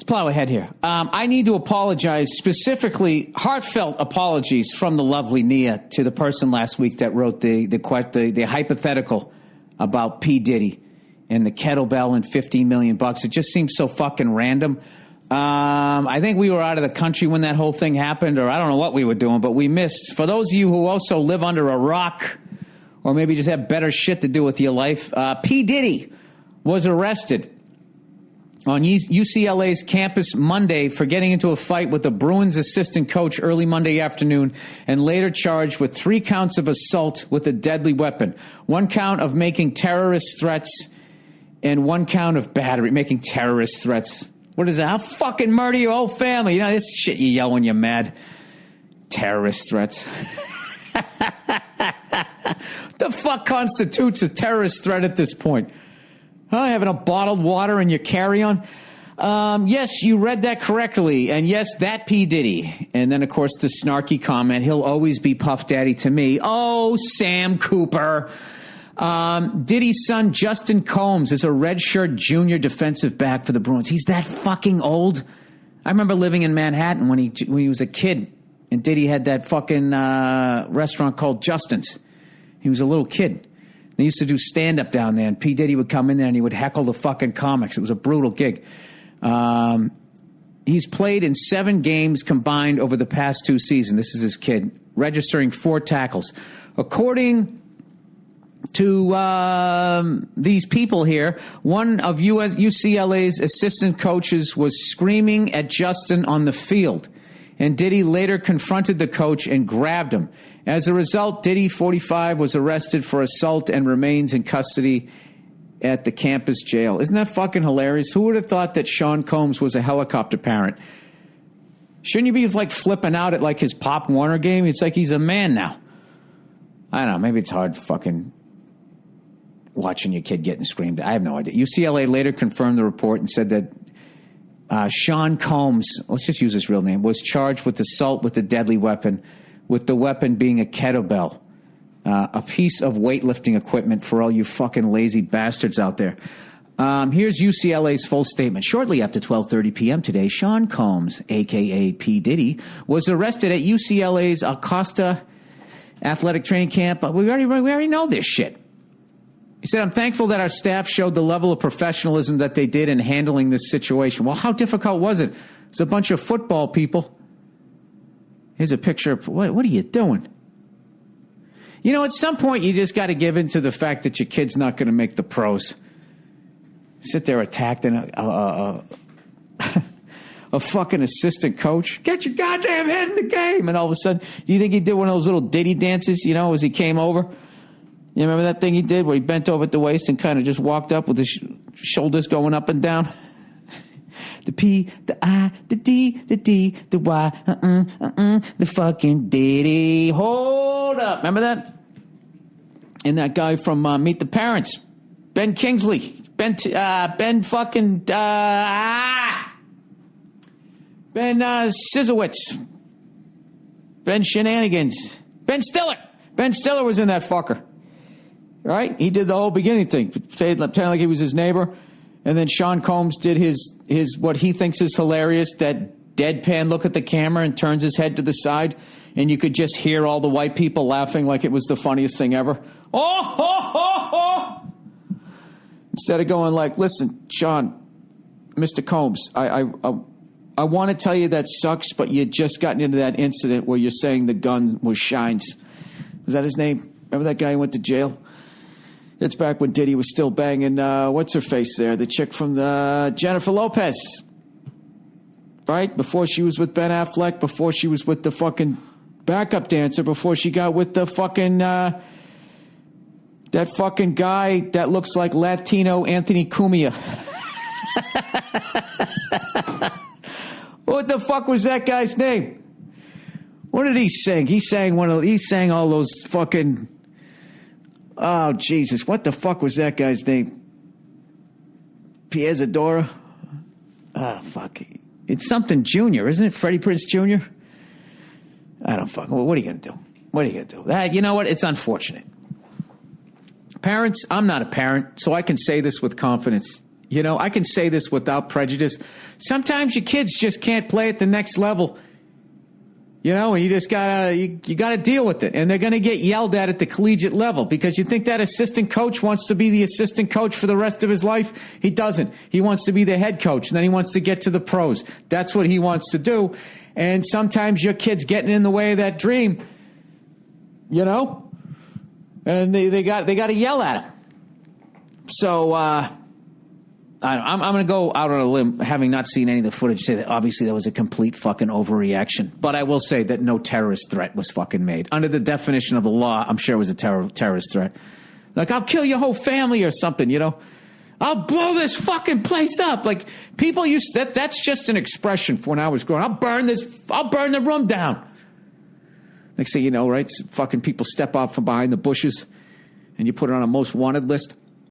plow ahead here. I need to apologize, specifically heartfelt apologies from the lovely Nia to the person last week that wrote the hypothetical about P. Diddy and the kettlebell and $15 million. It just seems so fucking random. I think we were out of the country when that whole thing happened, or I don't know what we were doing, but we missed. For those of you who also live under a rock or maybe just have better shit to do with your life, P. Diddy was arrested on UCLA's campus Monday for getting into a fight with the Bruins assistant coach early Monday afternoon and later charged with 3 counts of assault with a deadly weapon, 1 count of making terrorist threats, and 1 count of battery, making terrorist threats. What is that? I'll fucking murder your whole family. You know, this shit you yell when you're mad. Terrorist threats. The fuck constitutes a terrorist threat at this point? Huh? Having a bottled water in your carry-on? Yes, you read that correctly. And yes, that P. Diddy. And then, of course, the snarky comment, he'll always be Puff Daddy to me. Oh, Sam Cooper. Diddy's son, Justin Combs, is a redshirt junior defensive back for the Bruins. He's that fucking old. I remember living in Manhattan when he was a kid, and Diddy had that fucking restaurant called Justin's. He was a little kid. They used to do stand-up down there, and P. Diddy would come in there and he would heckle the fucking comics. It was a brutal gig. He's played in 7 games combined over the past 2 seasons. This is his kid, registering 4 tackles. According to these people here, one of UCLA's assistant coaches was screaming at Justin on the field, and Diddy later confronted the coach and grabbed him. As a result, Diddy, 45, was arrested for assault and remains in custody at the campus jail. Isn't that fucking hilarious? Who would have thought that Sean Combs was a helicopter parent? Shouldn't you be like flipping out at like his Pop Warner game? It's like he's a man now. I don't know. Maybe it's hard fucking watching your kid getting screamed at. I have no idea. UCLA later confirmed the report and said that Sean Combs, let's just use his real name, was charged with assault with a deadly weapon, with the weapon being a kettlebell, a piece of weightlifting equipment for all you fucking lazy bastards out there. Here's UCLA's full statement. Shortly after 12:30 p.m. today, Sean Combs, a.k.a. P. Diddy, was arrested at UCLA's Acosta athletic training camp. We already know this shit. He said, I'm thankful that our staff showed the level of professionalism that they did in handling this situation. Well, how difficult was it? It's a bunch of football people. Here's a picture of, what are you doing? You know, at some point, you just got to give in to the fact that your kid's not going to make the pros. Sit there attacked in a fucking assistant coach. Get your goddamn head in the game. And all of a sudden, do you think he did one of those little Diddy dances, you know, as he came over? You remember that thing he did where he bent over at the waist and kind of just walked up with his shoulders going up and down? The P, the I, the D, the D, the Y, the fucking Diddy. Hold up. Remember that? And that guy from Meet the Parents, Ben Kingsley. Ben Sizowitz. Ben Shenanigans. Ben Stiller. Ben Stiller was in that fucker. Right? He did the whole beginning thing, pretending like he was his neighbor. And then Sean Combs did his what he thinks is hilarious, that deadpan look at the camera and turns his head to the side. And you could just hear all the white people laughing like it was the funniest thing ever. Oh, ho, ho, ho. Instead of going like, listen, Sean, Mr. Combs, I want to tell you that sucks, but you just gotten into that incident where you're saying the gun was Shine's. Was that his name? Remember that guy who went to jail? It's back when Diddy was still banging, what's her face there? The chick from Jennifer Lopez. Right? Before she was with Ben Affleck, before she was with the fucking backup dancer, before she got with the fucking, that fucking guy that looks like Latino Anthony Cumia. What the fuck was that guy's name? What did he sing? He sang all those fucking, oh, Jesus. What the fuck was that guy's name? Pierre Zadora? Ah, fuck. It's something Jr., isn't it? Freddie Prinze Jr.? I don't fuck. What are you going to do? What are you going to do? You know what? It's unfortunate. Parents, I'm not a parent, so I can say this with confidence. You know, I can say this without prejudice. Sometimes your kids just can't play at the next level. You know, and you just you gotta deal with it. And they're gonna get yelled at the collegiate level because you think that assistant coach wants to be the assistant coach for the rest of his life. He doesn't. He wants to be the head coach, and then he wants to get to the pros. That's what he wants to do. And sometimes your kid's getting in the way of that dream, you know? And they got to yell at him. So, I'm going to go out on a limb, having not seen any of the footage, say that obviously that was a complete fucking overreaction. But I will say that no terrorist threat was fucking made. Under the definition of the law, I'm sure it was a terrorist threat. Like, I'll kill your whole family or something, you know? I'll blow this fucking place up. Like, people that's just an expression for when I was growing up. I'll burn the room down. Next thing you know, right, fucking people step out from behind the bushes and you put it on a most wanted list.